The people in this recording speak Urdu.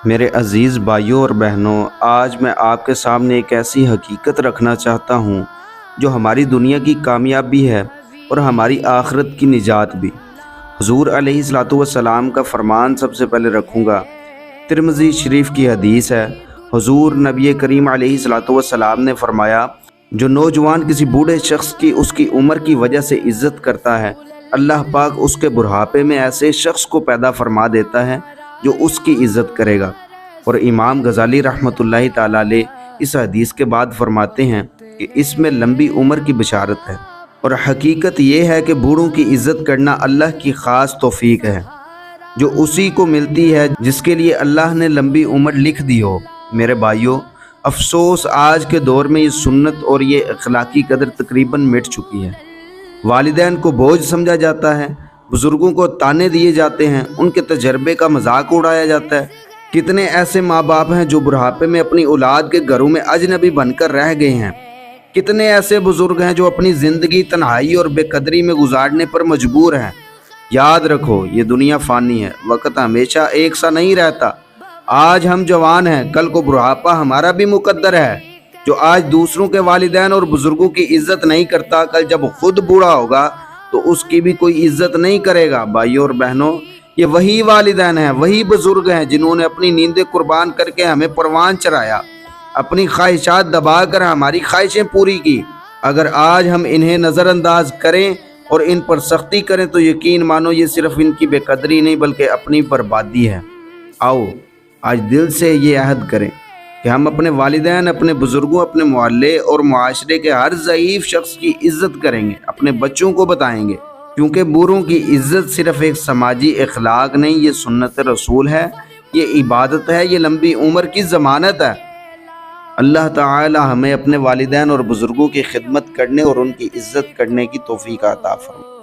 میرے عزیز بھائیوں اور بہنوں، آج میں آپ کے سامنے ایک ایسی حقیقت رکھنا چاہتا ہوں جو ہماری دنیا کی کامیابی ہے اور ہماری آخرت کی نجات بھی۔ حضور علیہ الصلوۃ والسلام کا فرمان سب سے پہلے رکھوں گا۔ ترمذی شریف کی حدیث ہے، حضور نبی کریم علیہ الصلوۃ والسلام نے فرمایا، جو نوجوان کسی بوڑھے شخص کی اس کی عمر کی وجہ سے عزت کرتا ہے، اللہ پاک اس کے بڑھاپے میں ایسے شخص کو پیدا فرما دیتا ہے جو اس کی عزت کرے گا۔ اور امام غزالی رحمۃ اللہ تعالیٰ علیہ اس حدیث کے بعد فرماتے ہیں کہ اس میں لمبی عمر کی بشارت ہے، اور حقیقت یہ ہے کہ بوڑھوں کی عزت کرنا اللہ کی خاص توفیق ہے جو اسی کو ملتی ہے جس کے لیے اللہ نے لمبی عمر لکھ دی ہو۔ میرے بھائیوں، افسوس آج کے دور میں یہ سنت اور یہ اخلاقی قدر تقریباً مٹ چکی ہے۔ والدین کو بوجھ سمجھا جاتا ہے، بزرگوں کو تانے دیے جاتے ہیں، ان کے تجربے کا مذاق اڑایا جاتا ہے۔ کتنے ایسے ماں باپ ہیں جو بڑھاپے میں اپنی اولاد کے گھروں میں اجنبی بن کر رہ گئے ہیں۔ کتنے ایسے بزرگ ہیں جو اپنی زندگی تنہائی اور بے قدری میں گزارنے پر مجبور ہیں۔ یاد رکھو، یہ دنیا فانی ہے، وقت ہمیشہ ایک سا نہیں رہتا۔ آج ہم جوان ہیں، کل کو بڑھاپا ہمارا بھی مقدر ہے۔ جو آج دوسروں کے والدین اور بزرگوں کی عزت نہیں کرتا، کل جب خود بوڑھا ہوگا تو اس کی بھی کوئی عزت نہیں کرے گا۔ بھائیوں اور بہنوں، یہ وہی والدین ہیں، وہی بزرگ ہیں جنہوں نے اپنی نیندیں قربان کر کے ہمیں پروان چڑھایا، اپنی خواہشات دبا کر ہماری خواہشیں پوری کی۔ اگر آج ہم انہیں نظر انداز کریں اور ان پر سختی کریں تو یقین مانو یہ صرف ان کی بے قدری نہیں بلکہ اپنی بربادی ہے۔ آؤ آج دل سے یہ عہد کریں کہ ہم اپنے والدین، اپنے بزرگوں، اپنے محلے اور معاشرے کے ہر ضعیف شخص کی عزت کریں گے، اپنے بچوں کو بتائیں گے، کیونکہ بوڑھوں کی عزت صرف ایک سماجی اخلاق نہیں، یہ سنت رسول ہے، یہ عبادت ہے، یہ لمبی عمر کی ضمانت ہے۔ اللہ تعالی ہمیں اپنے والدین اور بزرگوں کی خدمت کرنے اور ان کی عزت کرنے کی توفیق عطا فرمائے۔